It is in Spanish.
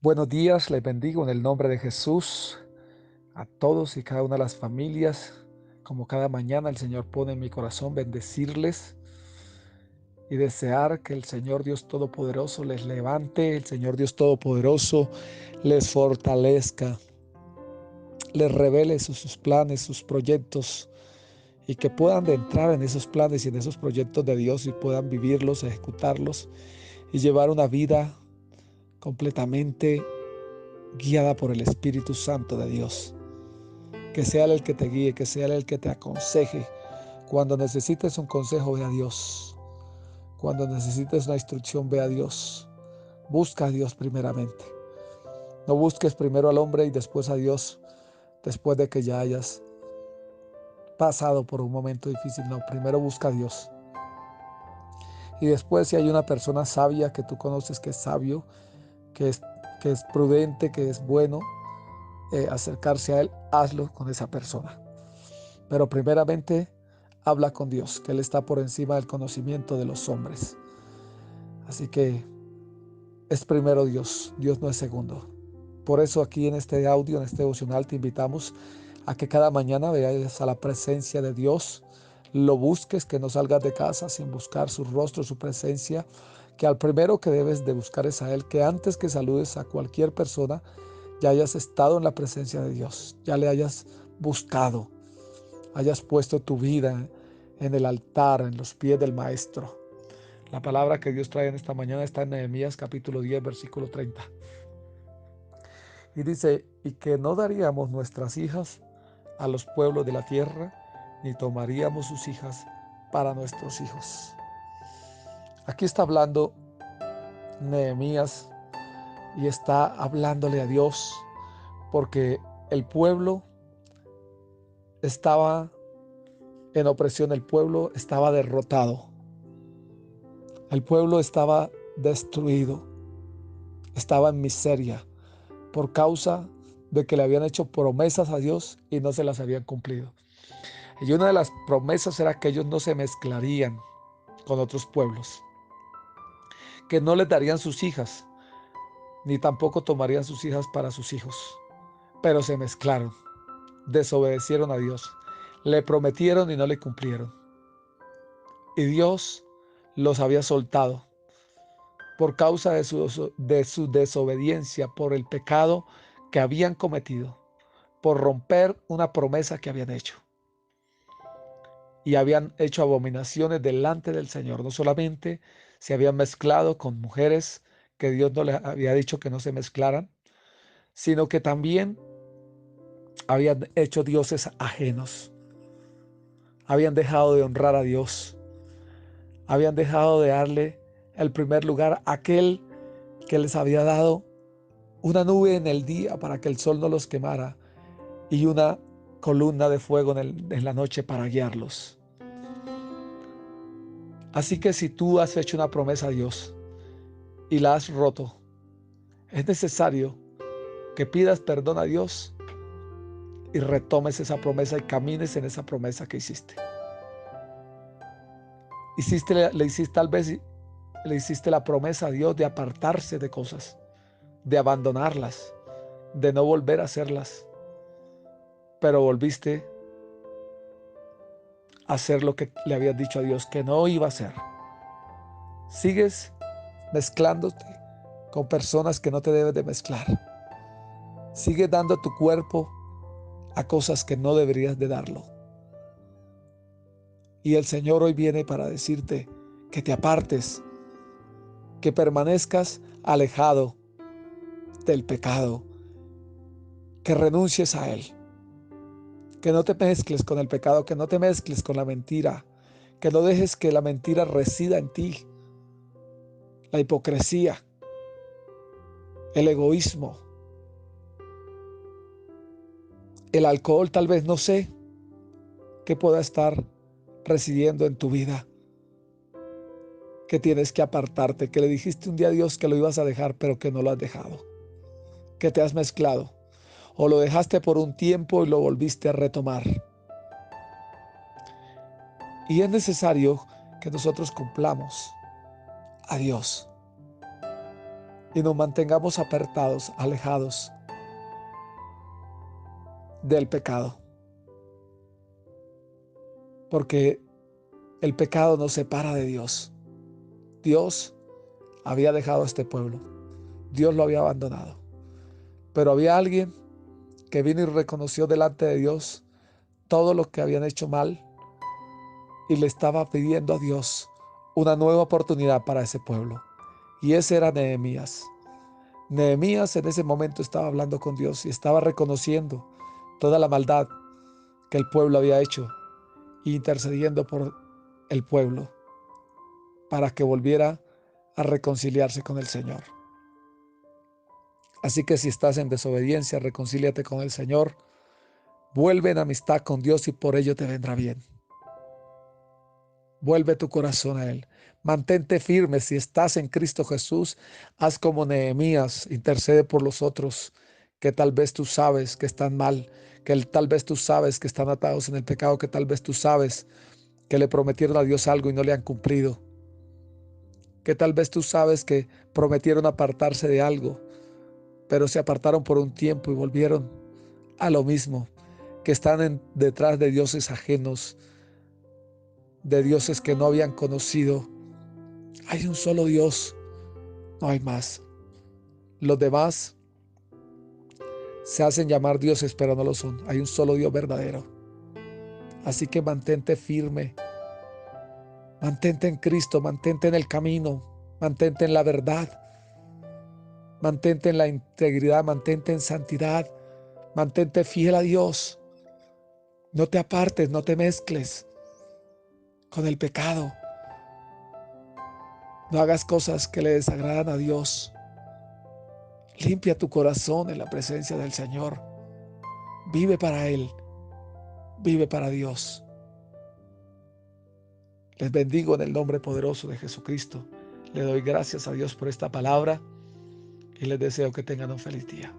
Buenos días, les bendigo en el nombre de Jesús a todos y cada una de las familias. Como cada mañana el Señor pone en mi corazón bendecirles y desear que el Señor Dios Todopoderoso les levante, el Señor Dios Todopoderoso les fortalezca, les revele sus planes, sus proyectos y que puedan de entrar en esos planes y en esos proyectos de Dios y puedan vivirlos, ejecutarlos y llevar una vida completamente guiada por el Espíritu Santo de Dios. Que sea Él el que te guíe, que sea Él el que te aconseje. Cuando necesites un consejo, ve a Dios. Cuando necesites una instrucción, ve a Dios. Busca a Dios primeramente. No busques primero al hombre y después a Dios, después de que ya hayas pasado por un momento difícil. No, primero busca a Dios. Y después, si hay una persona sabia que tú conoces que es sabio, que es, que es prudente, que es bueno, acercarse a Él, hazlo con esa persona. Pero primeramente, habla con Dios, que Él está por encima del conocimiento de los hombres. Así que es primero Dios, Dios no es segundo. Por eso aquí en este audio, en este devocional, te invitamos a que cada mañana vayas a la presencia de Dios, lo busques, que no salgas de casa sin buscar su rostro, su presencia, que al primero que debes de buscar es a Él, que antes que saludes a cualquier persona, ya hayas estado en la presencia de Dios, ya le hayas buscado, hayas puesto tu vida en el altar, en los pies del Maestro. La palabra que Dios trae en esta mañana está en Nehemías capítulo 10, versículo 30. Y dice, y que no daríamos nuestras hijas a los pueblos de la tierra, ni tomaríamos sus hijas para nuestros hijos. Aquí está hablando Nehemías y está hablándole a Dios porque el pueblo estaba en opresión, el pueblo estaba derrotado, el pueblo estaba destruido, estaba en miseria por causa de que le habían hecho promesas a Dios y no se las habían cumplido. Y una de las promesas era que ellos no se mezclarían con otros pueblos, que no les darían sus hijas, ni tampoco tomarían sus hijas para sus hijos. Pero se mezclaron, desobedecieron a Dios, le prometieron y no le cumplieron. Y Dios los había soltado por causa de su desobediencia, por el pecado que habían cometido, por romper una promesa que habían hecho. Y habían hecho abominaciones delante del Señor. No solamente se habían mezclado con mujeres que Dios no les había dicho que no se mezclaran, sino que también habían hecho dioses ajenos. Habían dejado de honrar a Dios. Habían dejado de darle el primer lugar a aquel que les había dado una nube en el día para que el sol no los quemara y una columna de fuego en la noche para guiarlos. Así que si tú has hecho una promesa a Dios y la has roto, es necesario que pidas perdón a Dios y retomes esa promesa y camines en esa promesa que hiciste. Le hiciste tal vez le hiciste la promesa a Dios de apartarse de cosas, de abandonarlas, de no volver a hacerlas, pero volviste a hacer lo que le habías dicho a Dios que no iba a hacer. Sigues mezclándote con personas que no te debes de mezclar. Sigues dando tu cuerpo a cosas que no deberías de darlo. Y el Señor hoy viene para decirte que te apartes, que permanezcas alejado del pecado, que renuncies a él, que no te mezcles con el pecado, que no te mezcles con la mentira, que no dejes que la mentira resida en ti, la hipocresía, el egoísmo, el alcohol, tal vez, no sé qué pueda estar residiendo en tu vida, que tienes que apartarte, que le dijiste un día a Dios que lo ibas a dejar, pero que no lo has dejado, que te has mezclado, o lo dejaste por un tiempo y lo volviste a retomar. Y es necesario que nosotros cumplamos a Dios. y nos mantengamos apartados, alejados del pecado, porque el pecado nos separa de Dios. Dios había dejado a este pueblo, Dios lo había abandonado, pero había alguien que vino y reconoció delante de Dios todo lo que habían hecho mal y le estaba pidiendo a Dios una nueva oportunidad para ese pueblo. Y ese era Nehemías. Nehemías en ese momento estaba hablando con Dios y estaba reconociendo toda la maldad que el pueblo había hecho e intercediendo por el pueblo para que volviera a reconciliarse con el Señor. Así que si estás en desobediencia, reconcíliate con el Señor, vuelve en amistad con Dios y por ello te vendrá bien. Vuelve tu corazón a Él. Mantente firme. Si estás en Cristo Jesús, haz como Nehemías, intercede por los otros que tal vez tú sabes que están mal, que tal vez tú sabes que están atados en el pecado, que tal vez tú sabes que le prometieron a Dios algo y no le han cumplido, que tal vez tú sabes que prometieron apartarse de algo, pero se apartaron por un tiempo y volvieron a lo mismo, que están detrás de dioses ajenos, de dioses que no habían conocido. Hay un solo Dios, no hay más. Los demás se hacen llamar dioses, pero no lo son. Hay un solo Dios verdadero. Así que mantente firme, mantente en Cristo, mantente en el camino, mantente en la verdad, mantente en la integridad, mantente en santidad, mantente fiel a Dios. No te apartes, no te mezcles con el pecado. No hagas cosas que le desagradan a Dios. Limpia tu corazón en la presencia del Señor. Vive para Él, vive para Dios. Les bendigo en el nombre poderoso de Jesucristo. Le doy gracias a Dios por esta palabra y les deseo que tengan un feliz día.